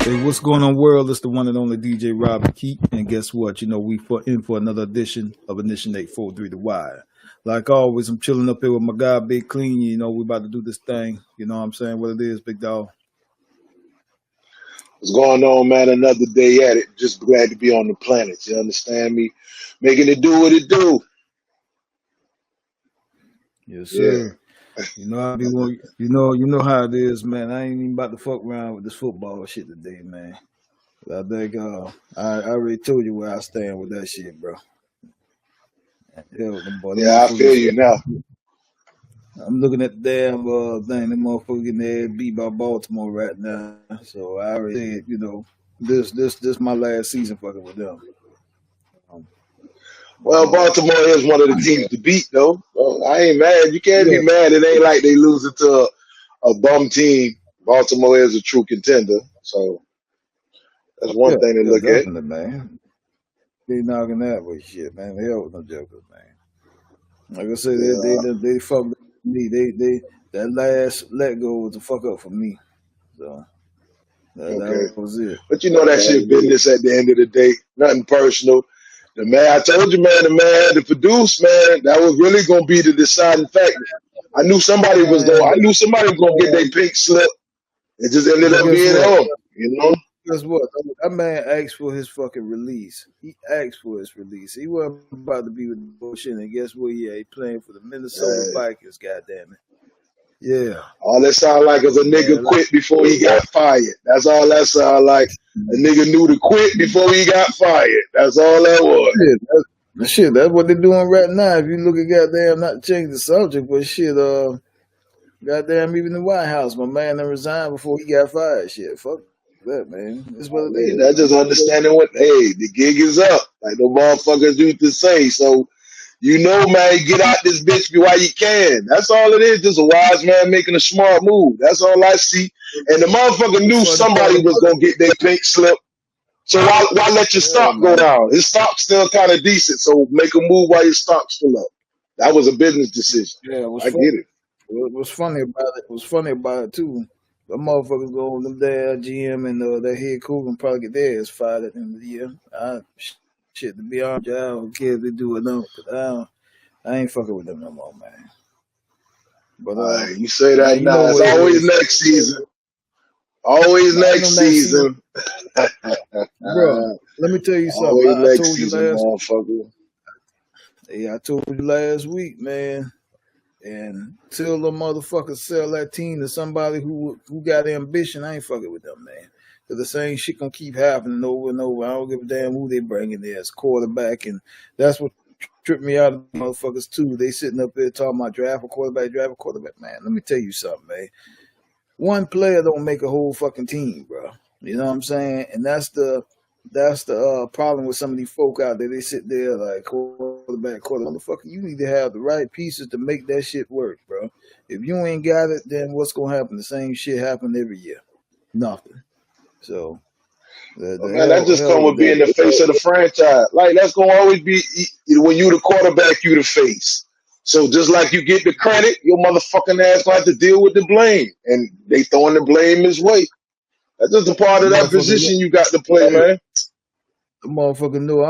Hey, what's going on, world? It's the one and only DJ Robbie Keith. And guess what? We in for another edition of Ignition 843 The Wire. Like always, I'm chilling up here with my guy, Big Clean. We about to do this thing. You know what I'm saying? What it is, big dog. What's going on, man? Another day at it. Just glad to be on the planet. You understand me? Making it do what it do. Yes, sir. Yeah. You know how it is, man. I ain't even about to fuck around with this football shit today, man. I think I already told you where I stand with that shit, bro. Yeah, I feel you now. I'm looking at the damn thing. Them motherfuckers getting their beat by Baltimore right now. So I already said, this my last season fucking with them. Well, Baltimore is one of the teams to beat, though. Well, I ain't mad. You can't be mad. It ain't like they losing to a bum team. Baltimore is a true contender, so that's one thing to look at. Man. They knocking that with shit, man. They hell with no jokers, man. Like I said, they fucked me. They that last let go was the fuck up for me. So that was it. But that shit business at the end of the day. Nothing personal. The man, I told you, man, the man had to produce, man. That was really gonna be the deciding factor. I knew somebody was gonna get their pink slip. It just ended up being him, Guess what? That man asked for his fucking release. He asked for his release. He wasn't about to be with bullshit. And guess what? Yeah, he playing for the Minnesota Vikings. Goddamn it. Yeah. All that sound like is a nigga quit before he got fired. That's all that sound like. A nigga knew to quit before he got fired. That's all that was. Shit, that's what they're doing right now. If you look at goddamn, not to change the subject, but shit, goddamn, even the White House, my man done resigned before he got fired. Shit, fuck that, man. That's what it is. That's just understanding the gig is up. Like the motherfuckers used to say. So, man, get out this bitch while you can. That's all it is. Just a wise man making a smart move. That's all I see. And the motherfucker knew somebody was going to get their pink slip. So why let your stock go down? His stock's still kind of decent. So make a move while your stock's still up. That was a business decision. Yeah, I get it. What's funny about it, too, the motherfuckers go on them there, GM and their head coach and probably get their ass fired at the end of the year. Shit, to be honest, I don't care if they do it no, because I ain't fucking with them no more, man. But you say that now. It's always next season. Always next season. Bro, let me tell you something. I told you motherfucker. Yeah, I told you last week, man. And till the motherfuckers sell that team to somebody who got ambition, I ain't fucking with them, man. Cause the same shit gonna keep happening over and over. I don't give a damn who they bring in there as quarterback, and that's what tripped me out of motherfuckers too. They sitting up there talking about draft a quarterback. Man, let me tell you something, man. One player don't make a whole fucking team, bro. You know what I'm saying? And that's the problem with some of these folk out there. They sit there like quarterback. Motherfucker, you need to have the right pieces to make that shit work, bro. If you ain't got it, then what's gonna happen? The same shit happen every year. Nothing. So that just come with being the face of the franchise. Like that's gonna always be when you the quarterback, you the face. So just like you get the credit, your motherfucking ass gonna have to deal with the blame, and they throwing the blame his way. That's just a part of that position you got to play, man. The motherfucker knew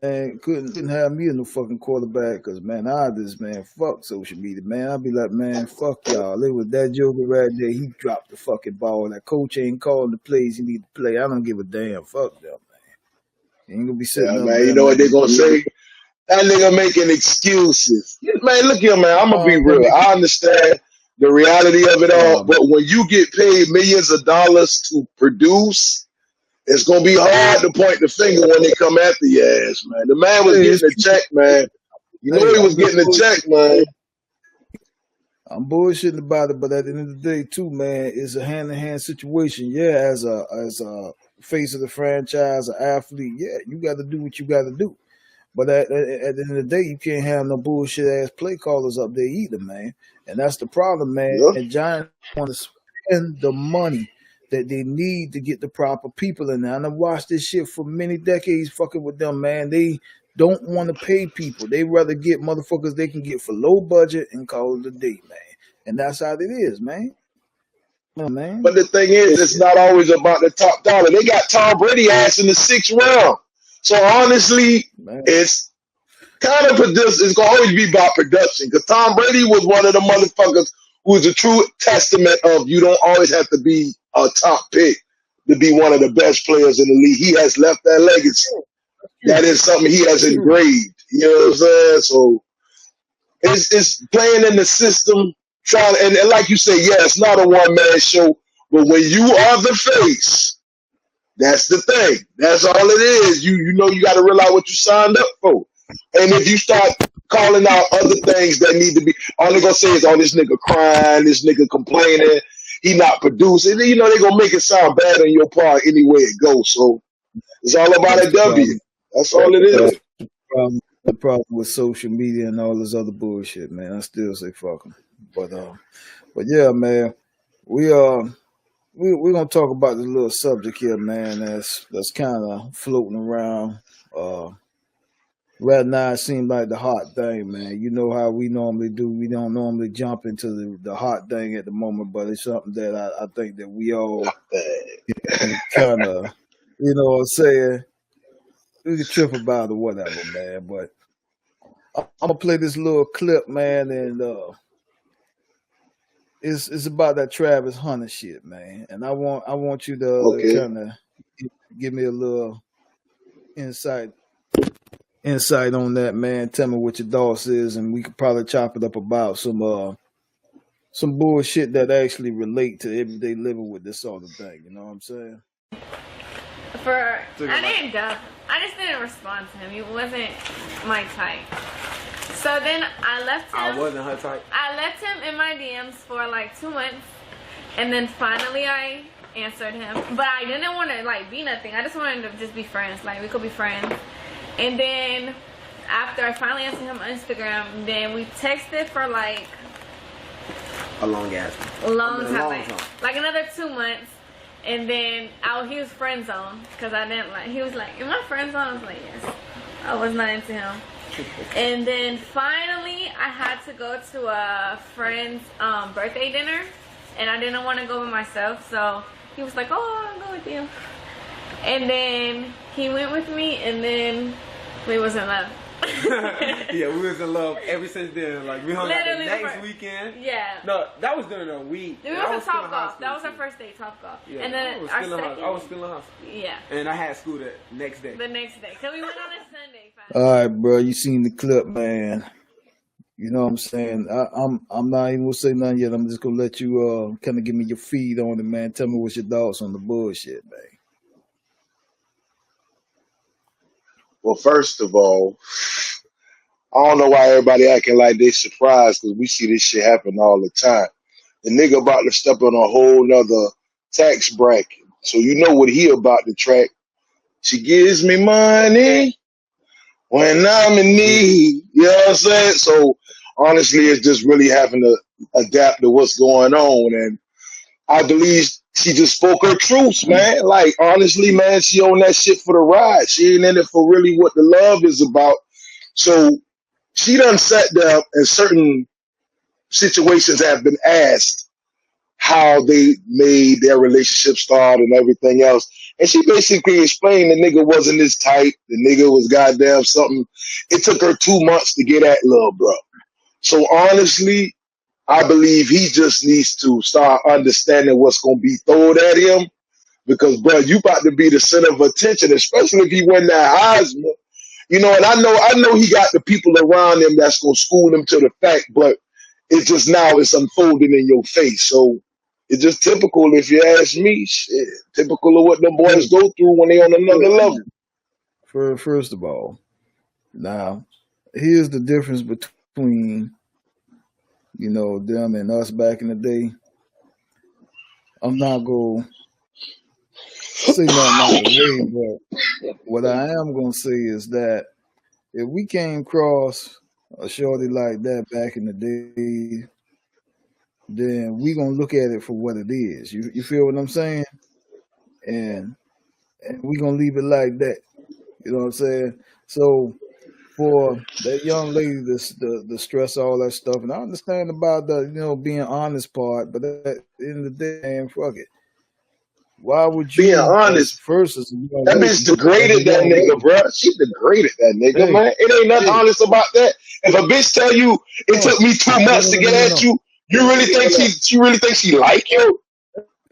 man couldn't have me in the fucking quarterback because man, fuck social media, man. I'd be like, man, fuck y'all. It was that joker right there. He dropped the fucking ball. That coach ain't calling the plays he need to play. I don't give a damn. Fuck them, man. You ain't gonna be sitting up man. There, you know what they gonna say? That nigga making excuses. Man, look here, man. I'm gonna be real. I understand the reality of it all, but when you get paid millions of dollars to produce, it's gonna be hard to point the finger when they come after your ass, man. The man was getting a check, man. You know he was getting a check, man. I'm bullshitting about it, but at the end of the day, too, man, it's a hand-in-hand situation. Yeah, as a face of the franchise, an athlete, yeah, you got to do what you got to do. But at the end of the day, you can't have no bullshit ass play callers up there either, man. And that's the problem, man. Yeah. And Giants want to spend the money that they need to get the proper people in there. And I've watched this shit for many decades fucking with them, man. They don't want to pay people. They rather get motherfuckers they can get for low budget and call it a day, man. And that's how it is, man. Oh, man. But the thing is, it's not always about the top dollar. They got Tom Brady ass in the 6th round. So honestly, Man. it's kind of it's gonna always be about production. Because Tom Brady was one of the motherfuckers who was a true testament of you don't always have to be a top pick to be one of the best players in the league. He has left that legacy. That is something he has engraved. You know what I'm saying? So it's playing in the system, trying and like you say, yeah, it's not a one-man show, but when you are the face, that's the thing. That's all it is. You know you got to realize what you signed up for. And if you start calling out other things that need to be, all they're gonna say is, "Oh, this nigga crying, this nigga complaining, he not producing." You know they're gonna make it sound bad on your part anyway it goes. So it's all about a W. That's all it is. The problem with social media and all this other bullshit, man. I still say fuck them. But yeah, man, we're gonna talk about this little subject here, man. That's kind of floating around. Right now, it seems like the hot thing, man. You know how we normally do. We don't normally jump into the hot thing at the moment, but it's something that I think that we all kind of, you know what I'm saying? We can trip about it or whatever, man. But I'm gonna play this little clip, man, and it's about that Travis Hunter shit, man. And I want you to kind of give me a little insight on that, man. Tell me what your thoughts is, and we could probably chop it up about some bullshit that actually relate to everyday living with this sort of thing. You know what I'm saying? I just didn't respond to him. He wasn't my type. So then I left him. I wasn't her type. I left him in my DMs for like 2 months, and then finally I answered him. But I didn't want to like be nothing. I just wanted to just be friends. Like we could be friends. And then after I finally answered him on Instagram, then we texted for like a long time. Like another 2 months. And then he was friend zone because I didn't like. He was like, "Am I friend zone?" I was like, "Yes." I was not into him. And then finally, I had to go to a friend's birthday dinner, and I didn't want to go by myself. So he was like, "Oh, I'll go with you." And then he went with me, and then we was in love. Yeah, we was in love ever since then. Like we hung out the next weekend. Yeah. No, that was during a week. We went to Top Golf. That was our first day, Top Golf. Yeah, and then I was still in high school. Yeah. And I had school the next day. The next day, cause we went on a Sunday. All right, bro. You seen the clip, man. You know what I'm saying? I'm not even gonna say nothing yet. I'm just gonna let you kind of give me your feed on it, man. Tell me what's your thoughts on the bullshit, man. Well, first of all, I don't know why everybody acting like they surprised because we see this shit happen all the time. The nigga about to step on a whole nother tax bracket. So you know what he about to track. She gives me money when I'm in need. You know what I'm saying? So honestly, it's just really having to adapt to what's going on. And I believe she just spoke her truths, man. Like, honestly, man, she on that shit for the ride. She ain't in it for really what the love is about. So she done sat down and certain situations have been asked how they made their relationship start and everything else. And she basically explained the nigga wasn't his type. The nigga was goddamn something. It took her 2 months to get at lil' bro. So honestly, I believe he just needs to start understanding what's going to be thrown at him. Because, bro, you about to be the center of attention, especially if he win that Heisman. You know, and I know he got the people around him that's going to school him to the fact, but it's just now it's unfolding in your face. So it's just typical, if you ask me, shit, typical of what them boys go through when they on another level. First of all, now, here's the difference between, you know, them and us back in the day. I'm not going to say nothing out of the way, but what I am going to say is that if we came across a shorty like that back in the day, then we going to look at it for what it is. You feel what I'm saying? And we going to leave it like that. You know what I'm saying? So for that young lady to stress all that stuff. And I understand about the being honest part, but at the end of the day, man, fuck it. Why would you being honest? First, that bitch degraded that nigga, bro. She degraded that nigga, man. It ain't nothing honest about that. If a bitch tell you it took me 2 months to get at you, you really think she really think she like you?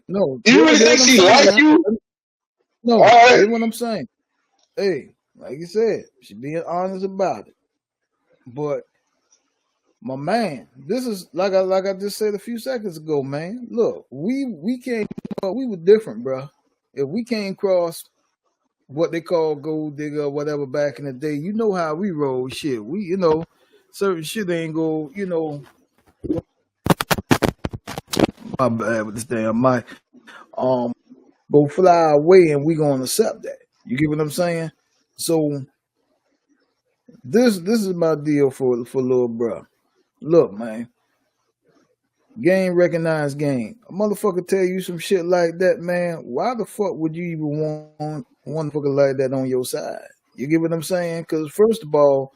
No. You really think she like you? No. That's what I'm saying. Hey, like you said, she being honest about it. But my man, this is like I just said a few seconds ago, man. Look, we came, we were different, bro. If we came across what they call gold digger or whatever back in the day, you know how we roll shit. We, certain shit ain't go, my bad with this damn mic. Go fly away and we gonna accept that. You get what I'm saying? So this is my deal for little bro. Look, man. Game recognized game. A motherfucker tell you some shit like that, man. Why the fuck would you even want one fucker like that on your side? You get what I'm saying? Because first of all,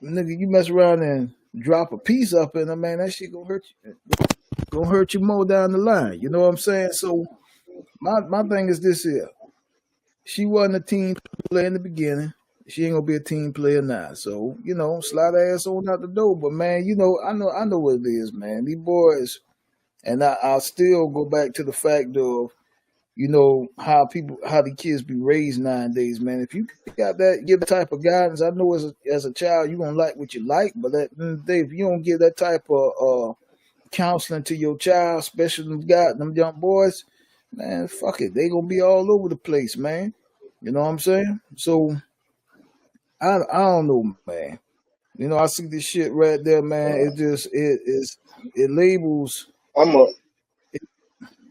nigga, you mess around and drop a piece up in them, man, that shit gonna hurt you. Gonna hurt you more down the line. You know what I'm saying? So my thing is this here. She wasn't a team player in the beginning. She ain't gonna be a team player now. So, slide her ass on out the door. But man, I know what it is, man. These boys, and I'll still go back to the fact of, how the kids be raised nowadays, man. If you got that, give the type of guidance, I know as a child you're gonna like what you like, but at the end of the day, if you don't give that type of counseling to your child, especially them young boys, man, fuck it. They gonna be all over the place, man. You know what I'm saying? So I don't know, man. I see this shit right there, man. It labels. I'm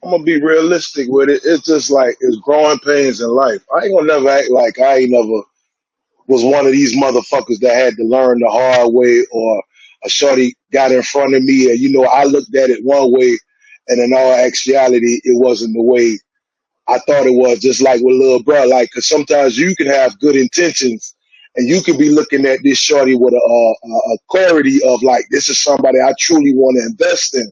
gonna be realistic with it. It's just like it's growing pains in life. I ain't gonna never act like I ain't never was one of these motherfuckers that had to learn the hard way, or a shorty got in front of me and I looked at it one way and in all actuality it wasn't the way I thought it was. Just like with little bro, like, cause sometimes you can have good intentions and you could be looking at this shorty with a clarity of like, this is somebody I truly want to invest in.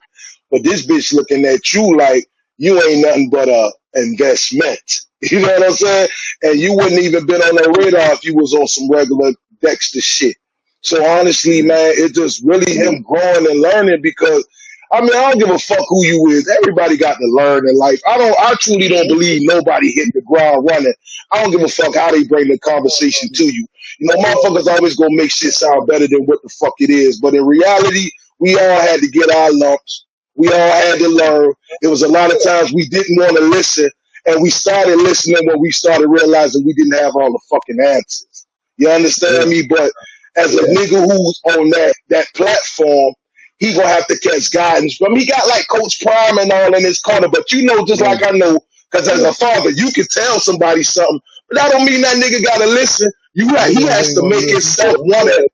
But this bitch looking at you like you ain't nothing but a investment. You know what I'm saying? And you wouldn't even been on the radar if you was on some regular Dexter shit. So honestly, man, it's just really him growing and learning, because I don't give a fuck who you is. Everybody got to learn in life. I truly don't believe nobody hit the ground running. I don't give a fuck how they bring the conversation to you. Motherfuckers always gonna make shit sound better than what the fuck it is. But in reality, we all had to get our lumps. We all had to learn. It was a lot of times we didn't want to listen, and we started listening when we started realizing we didn't have all the fucking answers. You understand me? But as a nigga who's on that platform, he gonna have to catch guidance from. He got like Coach Prime and all in his corner, but just like I know, because as a father, you can tell somebody something, but that don't mean that nigga gotta listen. He has to make himself want it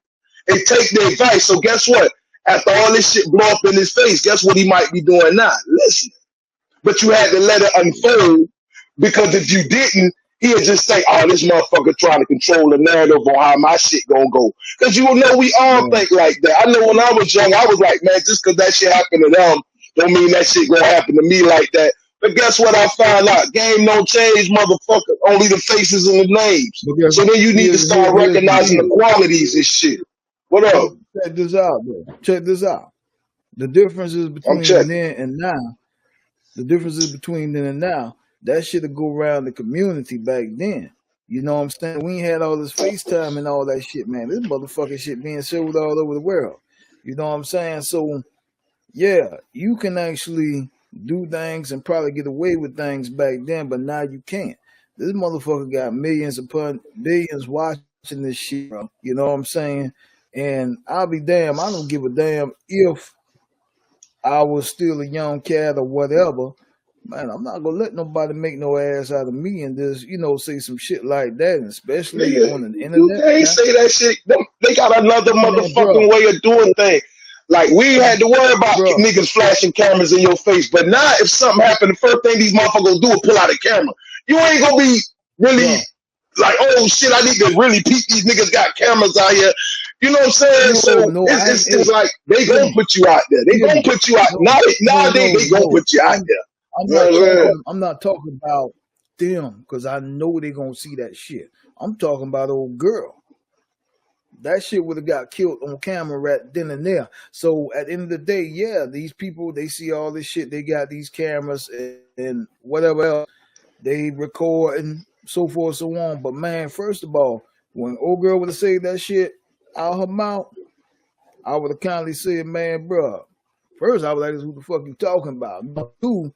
and take the advice. So guess what? After all this shit blow up in his face, guess what he might be doing now? Listen. But you had to let it unfold, because if you didn't, he'll just say, oh, this motherfucker trying to control the narrative on how my shit gonna go. Because we all think like that. I know when I was young, I was like, man, just because that shit happened to them, don't mean that shit gonna happen to me like that. But guess what I found out? Game don't change, motherfucker. Only the faces and the names. So then you need to start recognizing the qualities and shit. What up? Check this out, bro. Check this out. The differences between then and now. The differences between then and now. That shit'll go around the community back then. You know what I'm saying? We ain't had all this FaceTime and all that shit, man. This motherfucking shit being sold all over the world. You know what I'm saying? So, yeah, you can actually do things and probably get away with things back then, but now you can't. This motherfucker got millions upon billions watching this shit, bro. You know what I'm saying? And I'll be damn, I don't give a damn if I was still a young cat or whatever. Man, I'm not gonna let nobody make no ass out of me and just, say some shit like that, and especially on the internet. You can't say that shit. They got another motherfucking way of doing things. Like, we had to worry about niggas flashing cameras in your face, but now if something happened, the first thing these motherfuckers do is pull out a camera. You ain't gonna be really like, oh shit, I need to really peep these niggas got cameras out here. You know what I'm saying? It's like they gonna put you out there. They gonna put you out. Nowadays they gonna put you out there. I'm not talking about them because I know they gonna see that shit. I'm talking about old girl. That shit would have got killed on camera right then and there. So at the end of the day, yeah, these people, they see all this shit. They got these cameras and whatever else. They record and so forth, so on. But man, first of all, when old girl would have said that shit out her mouth, I would have kindly said, man, bro, first I was like, who the fuck you talking about? Two,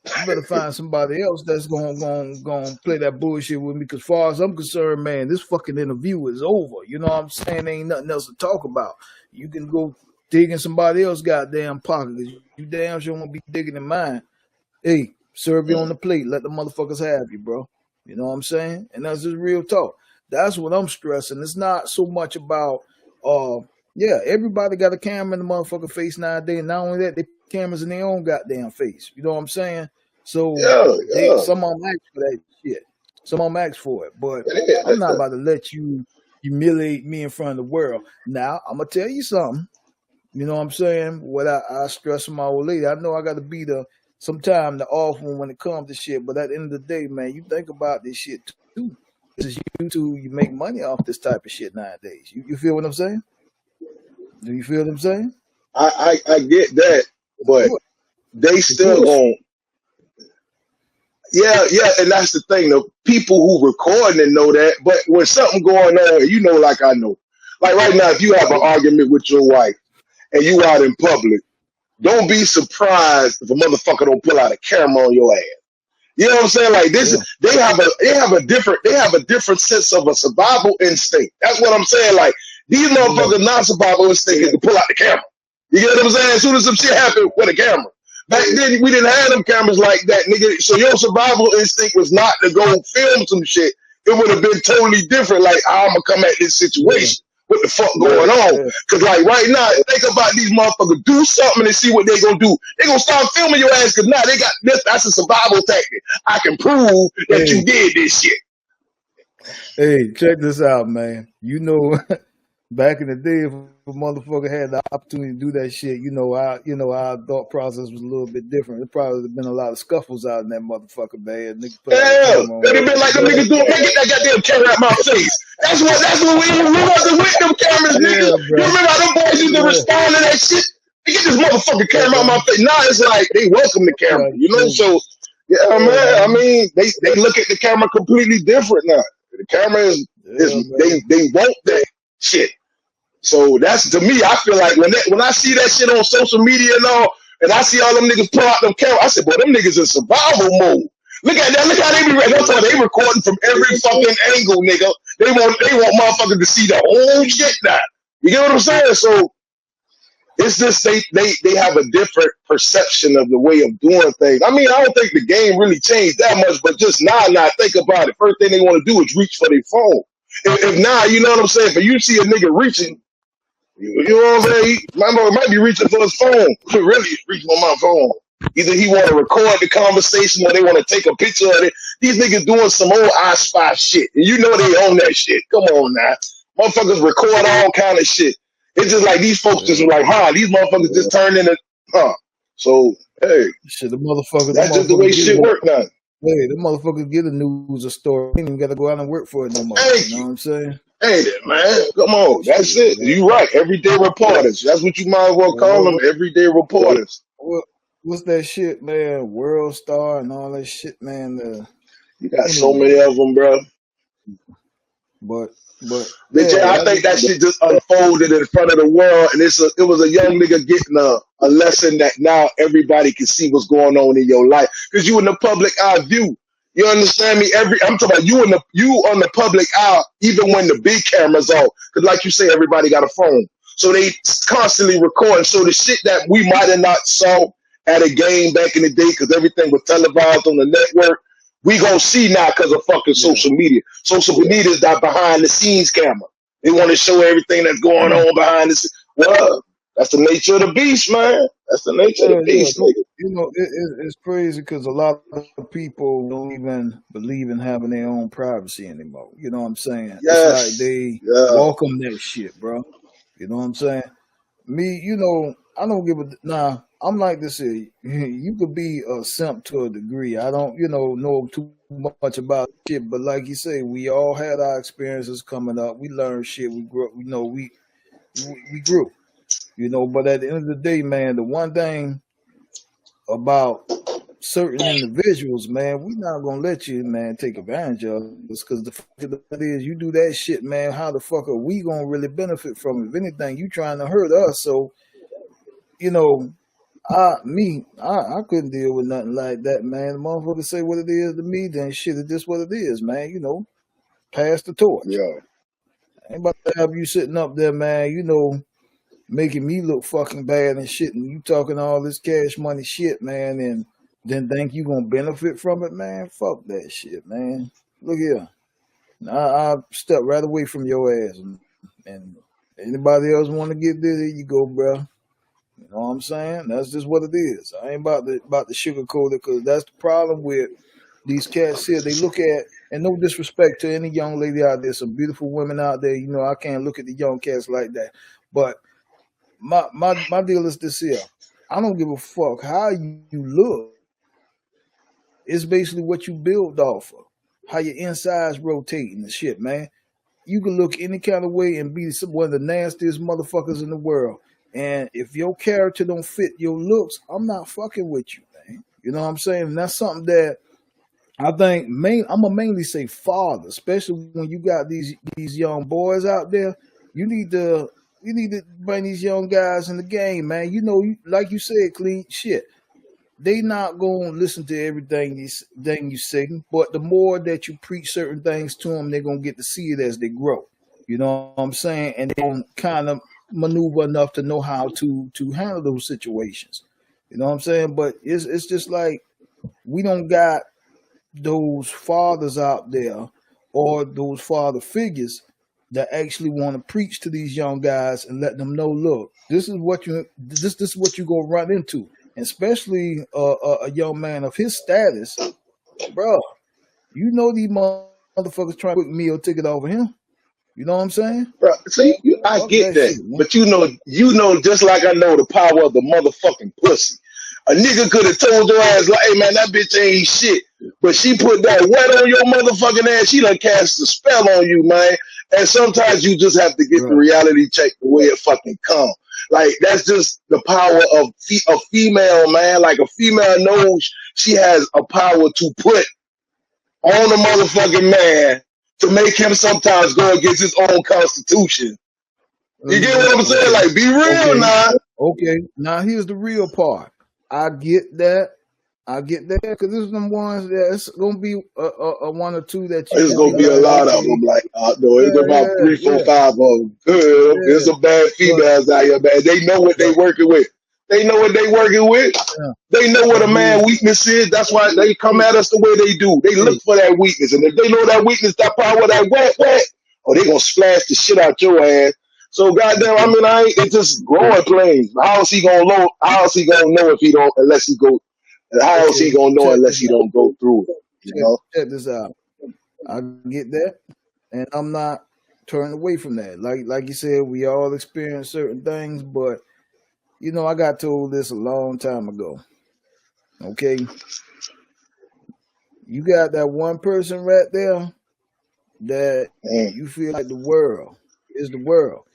you better find somebody else that's gonna play that bullshit with me. Because far as I'm concerned, man, this fucking interview is over. You know what I'm saying? Ain't nothing else to talk about. You can go dig in somebody else's goddamn pocket. Cause you damn sure won't be digging in mine. Hey, serve you on the plate. Let the motherfuckers have you, bro. You know what I'm saying? And that's just real talk. That's what I'm stressing. It's not so much about, yeah, everybody got a camera in the motherfucking face nowadays. Not only that, they put cameras in their own goddamn face. You know what I'm saying? So some of them ask for that shit. Some of them ask for it. But I'm not about to let you humiliate me in front of the world. Now, I'm going to tell you something. You know what I'm saying? What I stress to my old lady. I know I got to be sometime the off one when it comes to shit. But at the end of the day, man, you think about this shit too. This is YouTube. You make money off this type of shit nowadays. You feel what I'm saying? Do you feel what I'm saying? I get that, but they still won't. Yeah, and that's the thing. The people who recording and know that, but when something going on, you know, like I know, like right now, if you have an argument with your wife and you out in public, don't be surprised if a motherfucker don't pull out a camera on your ass. You know what I'm saying? Like this, they have a different sense of a survival instinct. That's what I'm saying. Like these motherfuckers not survival instinct to pull out the camera. You get what I'm saying? As soon as some shit happened with a camera. Back then we didn't have them cameras like that, nigga. So your survival instinct was not to go film some shit. It would have been totally different. Like I'm gonna come at this situation. What the fuck going on? Because like right now, think about these motherfuckers do something and see what they gonna do. They gonna start filming your ass because now they got this. That's a survival tactic. I can prove that you did this shit. Hey, check this out, man. You know, back in the day, if a motherfucker had the opportunity to do that shit, our thought process was a little bit different. There probably would have been a lot of scuffles out in that motherfucker, man. It'd have been like them niggas doing, man, get that goddamn camera out my face. That's what we wasn't with them cameras, nigga. You remember how them boys used to respond to that shit? They get this motherfucking camera out my face. Now it's like they welcome the camera, you know? So, yeah, man, I mean, they look at the camera completely different now. The camera is they want that shit. So that's, to me, I feel like when I see that shit on social media and all, and I see all them niggas pull out them cameras, I said, boy, them niggas in survival mode. Look at that. Look how they be. That's why they recording from every fucking angle, nigga. They want motherfuckers to see the whole shit now. You get what I'm saying? So it's just they have a different perception of the way of doing things. I mean, I don't think the game really changed that much, but just now think about it. First thing they want to do is reach for their phone. If now, you know what I'm saying? If you see a nigga reaching, you know what I'm saying? My boy might be reaching for his phone. Really reaching for my phone. Either he want to record the conversation or they want to take a picture of it. These niggas doing some old I Spy shit. And you know they own that shit. Come on now. Motherfuckers record all kind of shit. It's just like these folks just like, these motherfuckers just turned into, So, hey. Shit, the motherfuckers. That's just the way shit work now. Hey, the motherfuckers get a news or story. They ain't even got to go out and work for it no more. You know what I'm saying? Hey, man, come on. That's it. You right. Everyday reporters. That's what you might as well call them. Everyday reporters. What's that shit, man? World Star and all that shit, man. You got so many of them, bro. But I think that shit just unfolded in front of the world, and it was a young nigga getting a lesson that now everybody can see what's going on in your life because you in the public eye view. You understand me? I'm talking about you on the public eye, even when the big camera's off. Because like you say, everybody got a phone, so they constantly recording. So the shit that we might have not saw at a game back in the day, because everything was televised on the network, we gonna see now because of fucking social media. Social media is that behind the scenes camera. They want to show everything that's going on behind the scenes. Well, That's the nature of the beast, man. That's the nature of the beast, nigga. You know, it's crazy because a lot of people don't even believe in having their own privacy anymore. You know what I'm saying? Yes. It's like they welcome that shit, bro. You know what I'm saying? Me, you know, I don't give a nah. I'm like this here. You could be a simp to a degree. I don't, you know too much about shit, but like you say, we all had our experiences coming up. We learned shit. We grew. You know, we grew. You know, but at the end of the day, man, the one thing about certain individuals, man, we not gonna let you, man, take advantage of us because the fuck of it is, you do that shit, man. How the fuck are we gonna really benefit from it? If anything, you trying to hurt us. So, you know, I couldn't deal with nothing like that, man. The motherfucker say what it is to me, then shit, it's just what it is, man. You know, pass the torch. Yeah. Ain't about to have you sitting up there, man, you know, making me look fucking bad and shit, and you talking all this cash money shit, man, and then think you gonna benefit from it, man. Fuck that shit, man. Look here. I step right away from your ass, and anybody else want to get there, there you go, bro. You know what I'm saying? That's just what it is. I ain't about to sugarcoat it, because that's the problem with these cats here. They look at, and no disrespect to any young lady out there, some beautiful women out there, you know, I can't look at the young cats like that. But my deal is this here. I don't give a fuck how you look. It's basically what you build off of. How your insides rotating and shit, man. You can look any kind of way and be one of the nastiest motherfuckers in the world. And if your character don't fit your looks, I'm not fucking with you, man. You know what I'm saying? And that's something that I think I'm gonna mainly say father, especially when you got these young boys out there. You need to bring these young guys in the game, man. You know, like you said, clean shit. They not gonna listen to everything you say, but the more that you preach certain things to them, they're gonna get to see it as they grow. You know what I'm saying? And they don't kind of maneuver enough to know how to handle those situations. You know what I'm saying? But it's just like we don't got those fathers out there or those father figures that actually want to preach to these young guys and let them know, look, this is what you're gonna run into. And especially a young man of his status, bro. You know these motherfuckers trying to put meal ticket over him. You know what I'm saying? Bro, see, I get that. Shit, but you know, just like I know the power of the motherfucking pussy. A nigga could have told your ass, like, hey man, that bitch ain't shit. But she put that wet on your motherfucking ass. She done cast a spell on you, man. And sometimes you just have to get the reality check the way it fucking comes. Like, that's just the power of a female, man. Like, a female knows she has a power to put on a motherfucking man to make him sometimes go against his own constitution. You get what I'm saying? Like, be real now. Okay. Now, here's the real part. I get that. Because there's some ones that's going to be a one or two that you. There's going to be a lot of them. Like, no, it's about 3, 4, 5 of them. There's some bad females out here, man. They know what they working with. They know what they working with. They know what a man weakness is. That's why they come at us the way they do. They look for that weakness. And if they know that weakness, that power, that wet, or they going to splash the shit out your ass. So goddamn, I mean, it's just growing pains. How is he gonna know? How is he gonna know if he don't? Unless he go. How is he gonna know unless he don't go through it? You know. Check this out. I get that, and I'm not turning away from that. Like you said, we all experience certain things, but you know, I got told this a long time ago. Okay, you got that one person right there that you feel like the world is the world.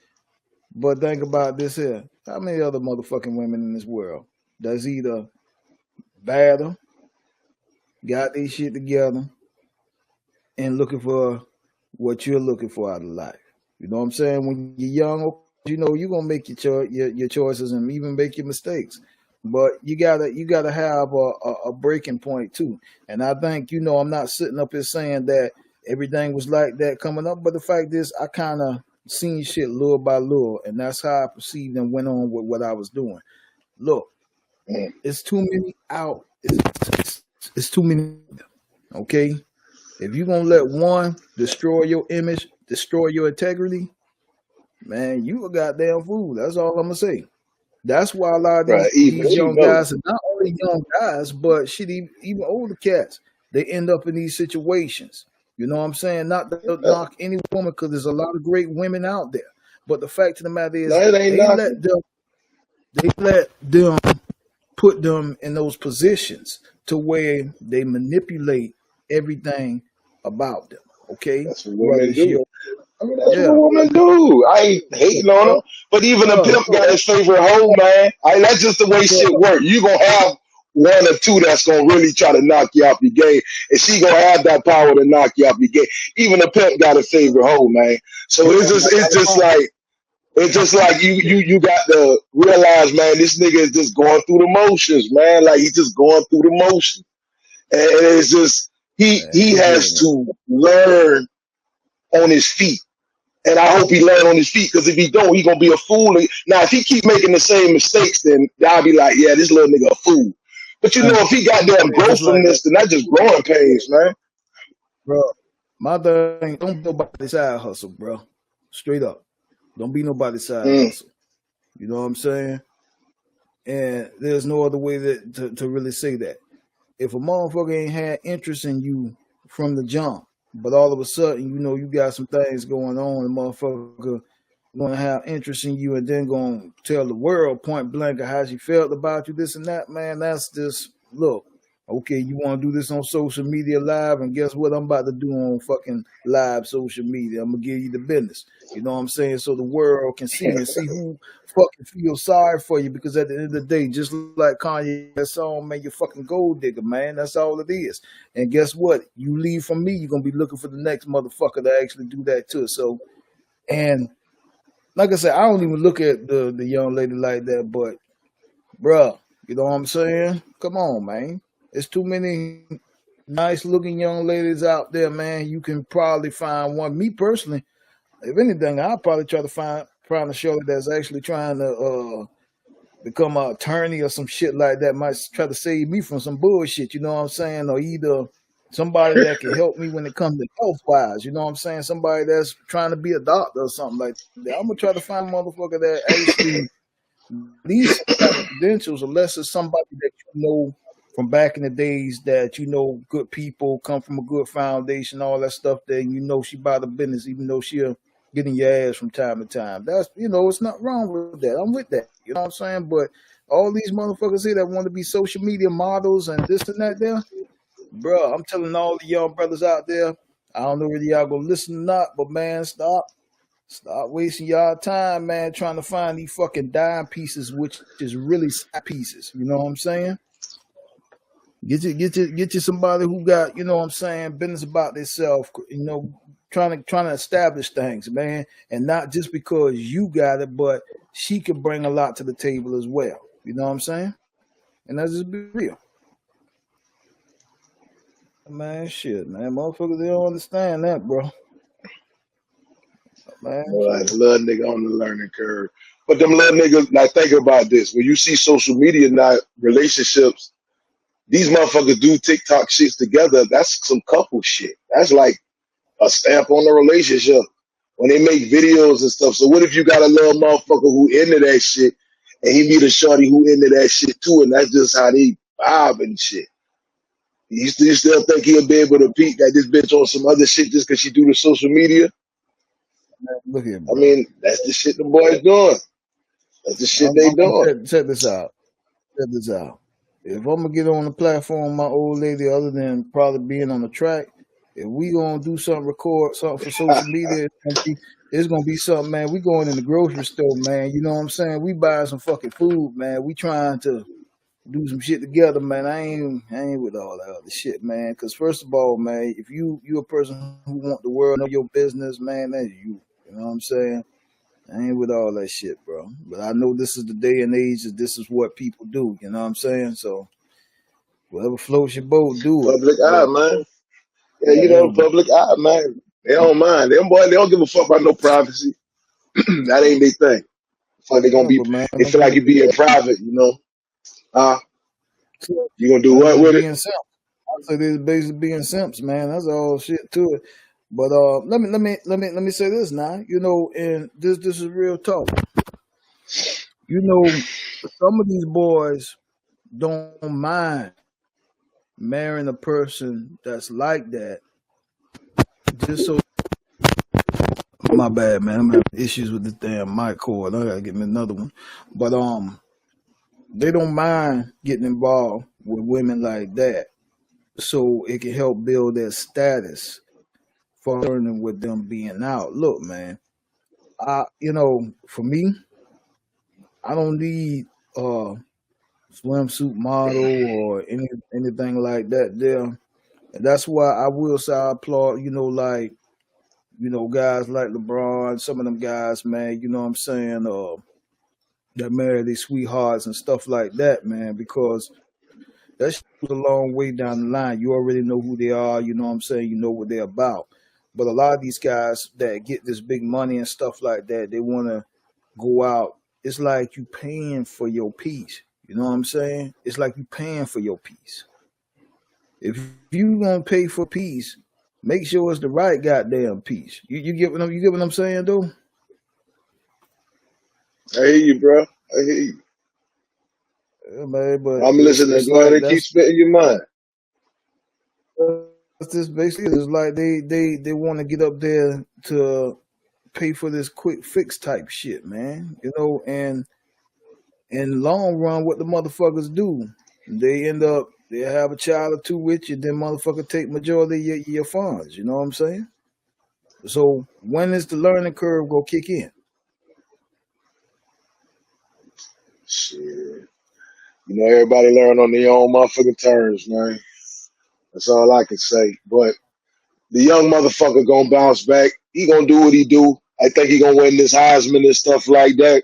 But think about this here. How many other motherfucking women in this world that's either better, got their shit together, and looking for what you're looking for out of life? You know what I'm saying? When you're young, you know you're gonna make your choices and even make your mistakes. But you gotta have a breaking point too. And I think, you know, I'm not sitting up here saying that everything was like that coming up, but the fact is I kind of seen shit little by little, and that's how I perceived and went on with what I was doing. Look, it's too many out. It's too many. Okay, if you're gonna let one destroy your image, destroy your integrity, man, you a goddamn fool. That's all I'm gonna say. That's why a lot of these young guys, and not only young guys, but shit, even older cats, they end up in these situations. You know what I'm saying? Not to knock any woman, because there's a lot of great women out there. But the fact of the matter is, they let them put them in those positions to where they manipulate everything about them. Okay, that's what women do. I mean, that's what women do. I ain't hating on them, but even a pimp got his favorite hoe, man. That's just the way shit work. You gonna have one or two that's gonna really try to knock you off your game, and she gonna have that power to knock you off your game. Even a pimp got a favorite hoe, man. So it's just like you got to realize, man, this nigga is just going through the motions, man. Like he's just going through the motions, and it's just he has to learn on his feet. And I hope he learn on his feet, because if he don't, he gonna be a fool. Now, if he keep making the same mistakes, then I'll be like, yeah, this little nigga a fool. But you know, if he got damn growth from this, then that's just growing pains, man. Bro, my thing, don't be nobody's side hustle, bro. Straight up. Don't be nobody's side hustle. You know what I'm saying? And there's no other way to really say that. If a motherfucker ain't had interest in you from the jump, but all of a sudden, you know, you got some things going on, and motherfucker gonna have interest in you, and then gonna tell the world point blank how she felt about you, this and that, man. That's just, look, okay, you want to do this on social media live, and guess what I'm about to do on fucking live social media? I'm gonna give you the business. You know what I'm saying? So the world can see and see who fucking feels sorry for you, because at the end of the day, just like Kanye, that song, man, you're fucking gold digger, man. That's all it is. And guess what? You leave from me, you're gonna be looking for the next motherfucker to actually do that too. So, and like I said, I don't even look at the young lady like that, but bruh, you know what I'm saying? Come on, man. There's too many nice looking young ladies out there, man. You can probably find one. Me personally, if anything, I'll probably try to find a show that's actually trying to become an attorney or some shit like that. Might try to save me from some bullshit, you know what I'm saying? Or either somebody that can help me when it comes to health wise, you know what I'm saying? Somebody that's trying to be a doctor or something like that. I'm gonna try to find a motherfucker that actually these credentials, unless it's somebody that you know from back in the days, that you know good people, come from a good foundation, all that stuff, that you know she about the business, even though she'll get in your ass from time to time. That's, you know, it's not wrong with that. I'm with that. You know what I'm saying? But all these motherfuckers here that want to be social media models and this and that there, bro, I'm telling all the young brothers out there, I don't know whether y'all gonna listen or not, but man, stop wasting y'all time, man, trying to find these fucking dime pieces, which is really side pieces. You know what I'm saying? Get you somebody who got, you know what I'm saying, business about themselves, you know, trying to establish things, man, and not just because you got it, but she can bring a lot to the table as well. You know what I'm saying? And that's just be real. Man, shit, man, motherfuckers, they don't understand that, bro. Man, like little nigga on the learning curve. But them little niggas, now think about this. When you see social media now, relationships, these motherfuckers do TikTok shits together. That's some couple shit. That's like a stamp on the relationship when they make videos and stuff. So what if you got a little motherfucker who into that shit, and he meet a shorty who into that shit too, and that's just how they vibe and shit? You still think he'll be able to peek at this bitch on some other shit just because she do the social media? Man, look here, bro. I mean, that's the shit the boys doing. That's the shit they doing. Check this out. If I'm gonna get on the platform, my old lady, other than probably being on the track, if we gonna do something, record something for social media, it's gonna be something, man. We going in the grocery store, man. You know what I'm saying? We buying some fucking food, man. We trying to do some shit together, man. I ain't with all that other shit, man. Because first of all, man, if you a person who want the world to know your business, man, that's you. You know what I'm saying? I ain't with all that shit, bro. But I know this is the day and age that this is what people do. You know what I'm saying? So whatever floats your boat, do it. Public eye, man. Yeah, you know, public eye, man. They don't mind. Them boys, they don't give a fuck about no privacy. That ain't their thing. So they gonna be. Man, they feel like you be in private, you know. You gonna do what with it? I say they're basically being simps, man. That's all shit to it. But let me say this now. You know, and this is real talk. You know, some of these boys don't mind marrying a person that's like that, just so. My bad, man. I'm having issues with this damn mic cord. I gotta get me another one. But they don't mind getting involved with women like that, so it can help build their status for learning with them being out. Look, man, for me, I don't need swimsuit model or anything like that there. And that's why I will say I applaud, guys like LeBron, some of them guys, man, you know what I'm saying, that marry these sweethearts and stuff like that, man, because that's a long way down the line. You already know who they are, you know what I'm saying, you know what they're about. But a lot of these guys that get this big money and stuff like that, they want to go out. It's like you paying for your peace. You know what I'm saying? It's like you paying for your peace. If you gonna pay for peace, make sure it's the right goddamn piece. You get what I'm saying, though? I hear you, bro. I hear you. Yeah, man, but I'm listening. Go ahead and keep spitting your mind. That's just basically it's like they want to get up there to pay for this quick fix type shit, man. And in the long run, what the motherfuckers do, they end up. They have a child or two with you, then motherfucker take majority of your funds. You know what I'm saying? So when is the learning curve gonna kick in? Shit. Everybody learn on their own motherfucking terms, man. That's all I can say. But the young motherfucker gonna bounce back. He gonna do what he do. I think he gonna win this Heisman and stuff like that.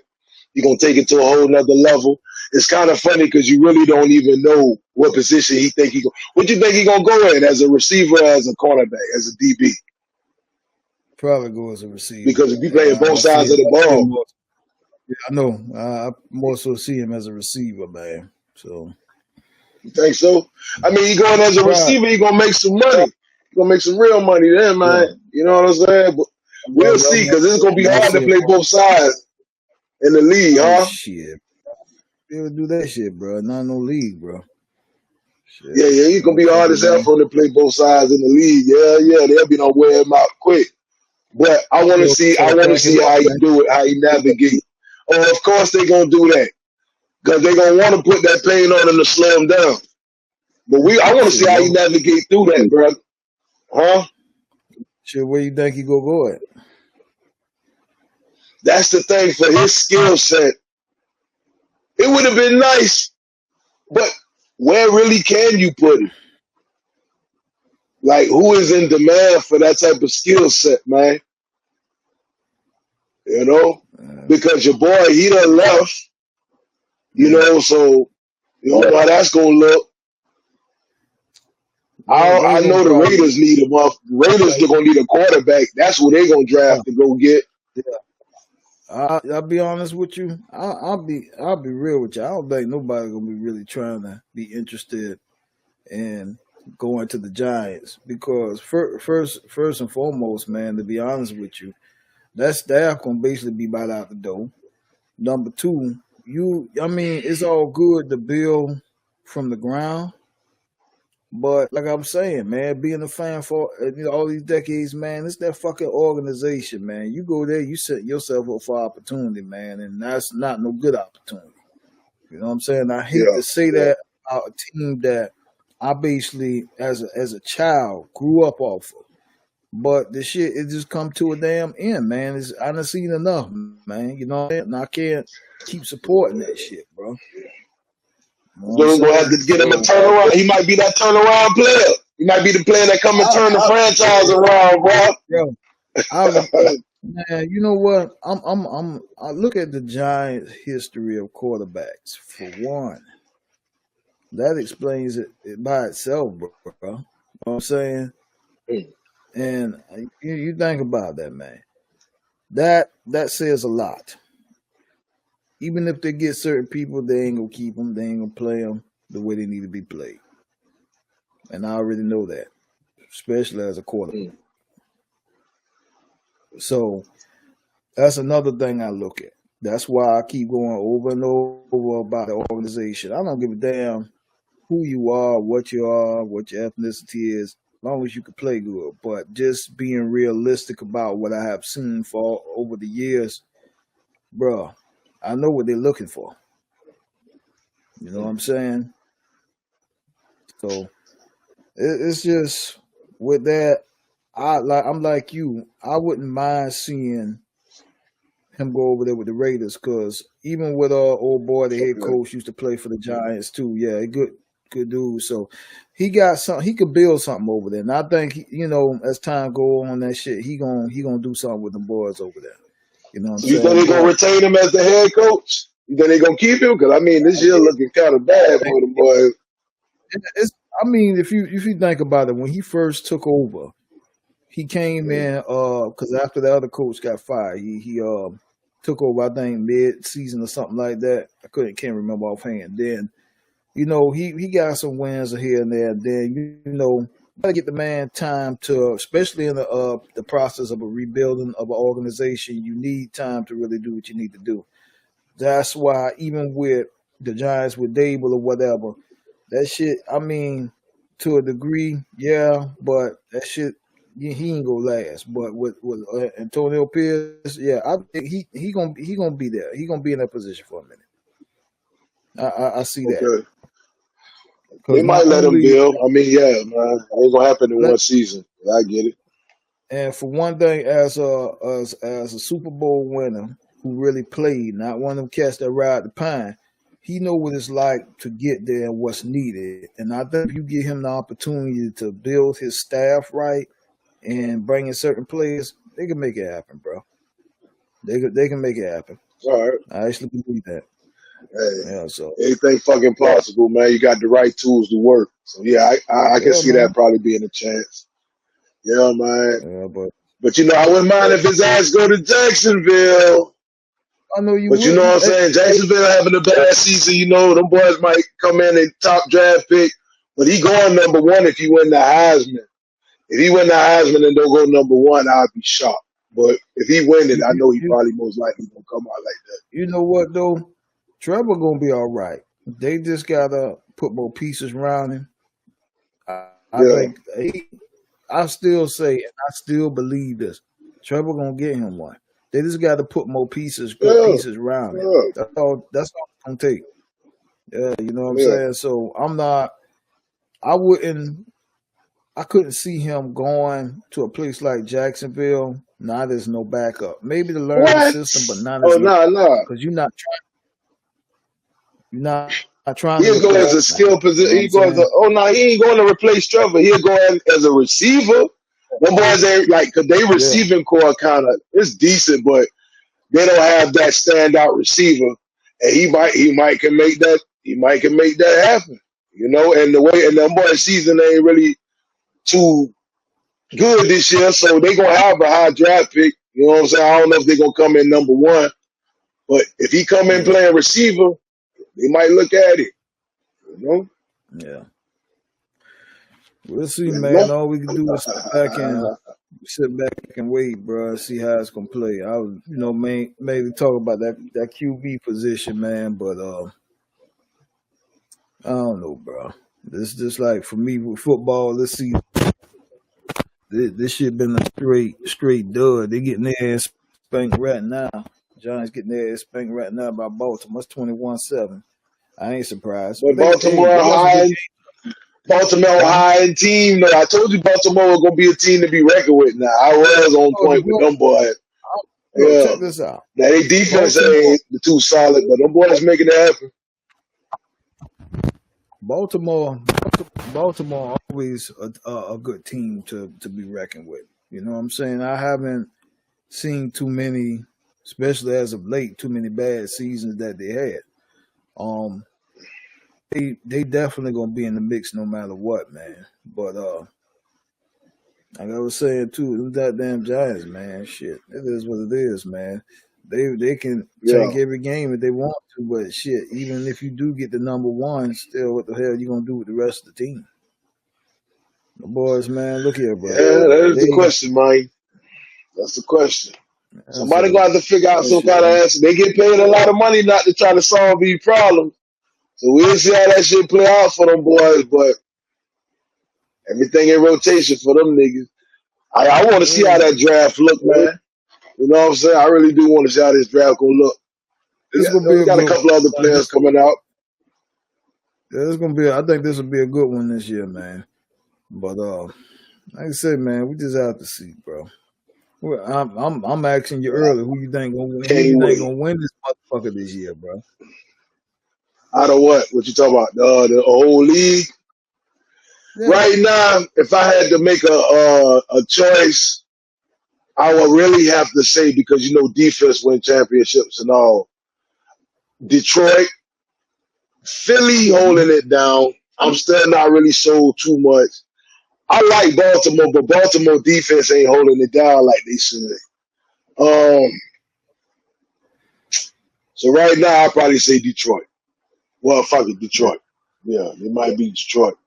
He gonna take it to a whole nother level. It's kind of funny because you really don't even know what position he think he go. What you think he gonna go in, as a receiver, as a cornerback, as a DB? Probably go as a receiver. Because if you playing both sides of the ball. Yeah, I know. I more so see him as a receiver, man. So you think so? I mean, he going as a receiver, he gonna make some money. He gonna make some real money then, man. Yeah. You know what I'm saying? But we'll see, because it's gonna be hard to play both sides in the league, huh? Shit. They'll do that shit, bro. Not no league, bro. Shit. Yeah, he's gonna be hard as hell for him to play both sides in the league. Yeah, they'll be gonna wear him out quick. But I want to see how he do it, how he navigate. Oh, of course they're gonna do that, because they're gonna want to put that pain on him to slow him down. But I want to see how he navigate through that, bro. Huh? Shit, where you think he gonna go at? That's the thing, for his skill set. It would have been nice, but where really can you put him? Like, who is in demand for that type of skill set, man? Because your boy, he done left, so you know how that's gonna look. I know the Raiders need him up. Raiders are gonna need a quarterback. That's what they're gonna draft to go get. Yeah. I'll be honest with you. I'll be real with you. I don't think nobody gonna be really trying to be interested in going to the Giants, because first and foremost, man, to be honest with you, that staff gonna basically be right out the door. Number two, it's all good to build from the ground, but like I'm saying, man, being a fan for all these decades, man, it's that fucking organization, man. You go there, you set yourself up for opportunity, man, and that's not no good opportunity. You know what I'm saying? I hate to say that about a team that I basically, as a child, grew up off of. But the shit, it just come to a damn end, man. I done seen enough, man. You know what I mean? And I can't keep supporting that shit, bro. You're gonna have to get him a turnaround. He might be that turnaround player. He might be the player that come and turn the franchise around, bro. Man, you know what? I look at the Giants' history of quarterbacks. For one, that explains it by itself, bro. You know what I'm saying? And you think about that, man. That says a lot. Even if they get certain people, they ain't gonna keep them. They ain't gonna play them the way they need to be played. And I already know that, especially as a quarterback. So that's another thing I look at. That's why I keep going over and over about the organization. I don't give a damn who you are, what your ethnicity is, as long as you can play good. But just being realistic about what I have seen for over the years, bro, I know what they're looking for. You know what I'm saying? So it's just with that, I'm like you. I wouldn't mind seeing him go over there with the Raiders, because even with old boy, the head coach used to play for the Giants too. Yeah, good dude. So he got something. He could build something over there, and I think as time go on, that shit, he gonna do something with the boys over there. You know what I'm saying? You think they gonna retain him as the head coach? You think they gonna keep him? Because I mean, this year looking kind of bad for the boys. If you think about it, when he first took over, he came in because after the other coach got fired, he took over, I think, mid-season or something like that. Can't remember offhand. Then, he got some wins here and there. Then, gotta get the man time to, especially in the process of a rebuilding of an organization, you need time to really do what you need to do. That's why even with the Giants, with Dable or whatever, that shit, I mean, to a degree, yeah, but that shit, he ain't gonna last. But with Antonio Pierce, yeah, I think he gonna be there. He gonna be in that position for a minute. I see that. They might let him build. I mean, yeah, man, it ain't gonna happen in one season. I get it. And for one thing, as a Super Bowl winner who really played, not one of them cats that ride the pine, he know what it's like to get there and what's needed. And I think if you give him the opportunity to build his staff right and bring in certain players, they can make it happen, bro. They can make it happen. All right. I actually believe that. Hey, yeah, so anything fucking possible, man. You got the right tools to work. So yeah, I can see that probably being a chance. Yeah, man. Yeah, but I wouldn't mind if his ass go to Jacksonville. I know you. But you know what I'm saying? Jacksonville having a bad season. Them boys might come in and top draft pick, but he going number one if he win the Heisman. If he win the Heisman and don't go number one, I'd be shocked. But if he win it, I know he probably most likely gonna come out like that. You know what though? Trevor gonna be all right. They just gotta put more pieces around him. I still say, and I still believe this. Trevor gonna get him one. They just got to put more pieces around him. That's all it's gonna take. Yeah, you know what I'm saying. So I couldn't see him going to a place like Jacksonville. Now there's no backup. Maybe to learn the system, but not because you're not trying. He'll go as a skill position. He ain't going to replace Trevor. He'll go as a receiver. Them boys ain't because they receiving core kind of it's decent, but they don't have that standout receiver. And he might can make that happen. And the way and them boys' season ain't really too good this year, so they gonna have a high draft pick. You know what I'm saying? I don't know if they're gonna come in number one, but if he come in playing receiver, they might look at it. Yeah. We'll see, man. All we can do is sit back and wait, bro. See how it's gonna play. I was, maybe talk about that QB position, man. But I don't know, bro. This just like for me with football. Let's see. This shit been a straight dud. They getting their ass spanked right now. Giants getting their ass spanked right now by Baltimore. It's 21-7. I ain't surprised. But Baltimore high team. No, I told you Baltimore was gonna be a team to be reckoned with. Now I was on point with them boys. Check this out. Now they defense ain't too solid, but them boys making it happen. Baltimore always a good team to be reckoned with. You know what I'm saying? I haven't seen too many, especially as of late, too many bad seasons that they had. They definitely gonna be in the mix no matter what, man. But like I was saying too, them goddamn Giants, man, shit, it is what it is, man. They can take every game if they want to, but shit, even if you do get the number one, still, what the hell you gonna do with the rest of the team? The boys, man, look here, bro. Yeah, that is the question, Mike. That's the question. Somebody got to figure out some kind of answer. They get paid a lot of money not to try to solve these problems. So we'll see how that shit play out for them boys, but everything in rotation for them niggas. I want to see how that draft look, man. You know what I'm saying? I really do want to see how this draft gonna look. We got a couple other players coming out. Yeah, it's gonna be. I think this will be a good one this year, man. But like I said, man, we just have to see, bro. I'm asking you early. Who you think gonna win? Who you think gonna win this motherfucker this year, bro? Out of what? What you talking about? The whole league? Yeah. Right now, if I had to make a choice, I would really have to say, because you know defense win championships and all. Detroit, Philly holding it down. I'm still not really sold too much. I like Baltimore, but Baltimore defense ain't holding it down like they should. So right now, I'll probably say Detroit. Well, fuck it, Detroit. Yeah, it might be Detroit.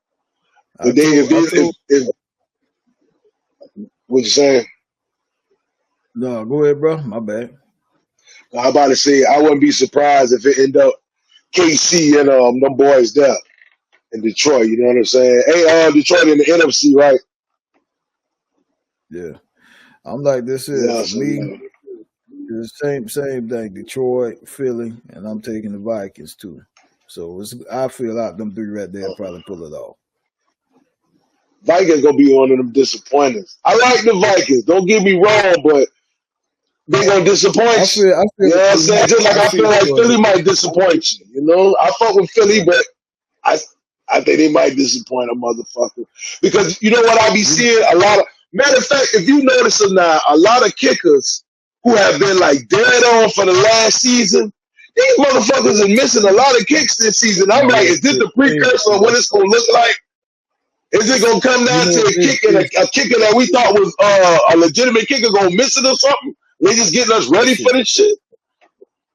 But what you saying? No, go ahead, bro. My bad. I'm about to say I wouldn't be surprised if it end up KC and them boys there in Detroit. You know what I'm saying? Hey, Detroit in the NFC, right? Yeah, I'm like this is me. The same thing. Detroit, Philly, and I'm taking the Vikings too. So I feel out them three right there probably pull it off. Vikings gonna be one of them disappointers. I like the Vikings. Don't get me wrong, but they gonna disappoint you. You know what I'm saying? Just like I feel like Philly might disappoint you. You know, I fuck with Philly, but I think they might disappoint a motherfucker. Because you know what I be seeing? A lot of matter of fact, if you notice or not, a lot of kickers who have been like dead on for the last season, these motherfuckers are missing a lot of kicks this season. I'm like, is this the precursor of what it's gonna look like? Is it gonna come down to a kicker that we thought was a legitimate kicker gonna miss it or something? They just getting us ready for this shit.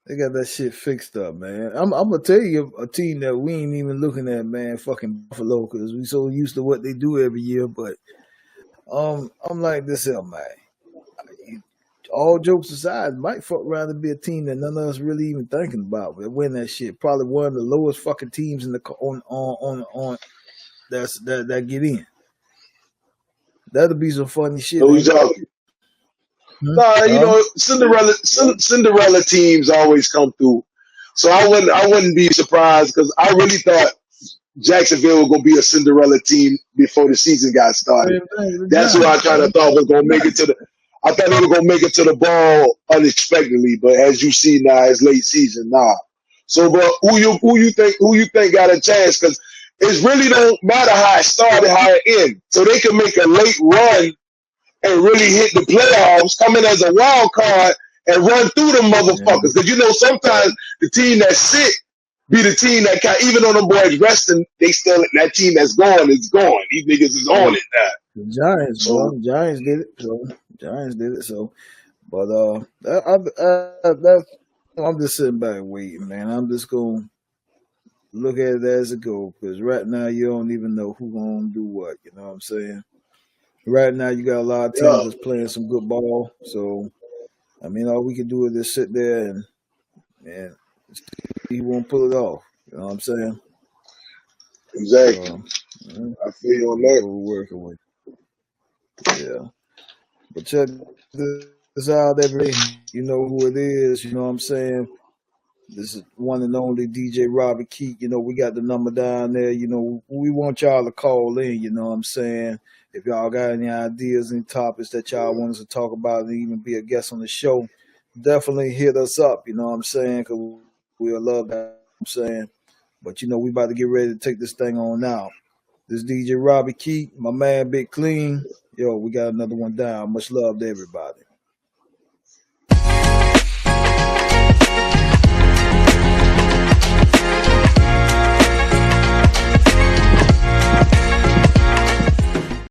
They got that shit fixed up, man. I'm gonna tell you a team that we ain't even looking at, man. Fucking Buffalo, because we so used to what they do every year. But I'm like this here, man. All jokes aside, might fuck around to be a team that none of us really even thinking about. But win that shit, probably one of the lowest fucking teams in the on that get in. That'll be some funny shit. Nah, you know, Cinderella teams always come through. So I wouldn't be surprised, because I really thought Jacksonville was gonna be a Cinderella team before the season got started. That's what I kind of thought was gonna make it to the. I thought they were gonna make it to the ball unexpectedly, but as you see now, it's late season now. So, but who you think got a chance? Because it really don't matter how it started, how it ends. So they can make a late run and really hit the playoffs, come in as a wild card and run through them motherfuckers. Because you know sometimes the team that's sick be the team that even though them boys resting, they still that team that's gone is gone. These niggas is on it now. The Giants, Giants did it. So Giants did it. So, but I'm just sitting back waiting, man. I'm just gonna look at it as it goes, because right now you don't even know who gonna do what. You know what I'm saying? Right now you got a lot of teams that's playing some good ball. So, I mean, all we can do is just sit there and he won't pull it off. You know what I'm saying? Exactly. I feel you on that. We're working with. Yeah. But check this out, everybody. You know who it is. You know what I'm saying? This is one and only DJ Robbie Keek. You know, we got the number down there. You know, we want y'all to call in. You know what I'm saying? If y'all got any ideas, any topics that y'all want us to talk about and even be a guest on the show, definitely hit us up. You know what I'm saying? Because we'll love that. You know what I'm saying? But, you know, we about to get ready to take this thing on now. This DJ Robbie Keek, my man Big Clean. Yo, we got another one down. Much love to everybody.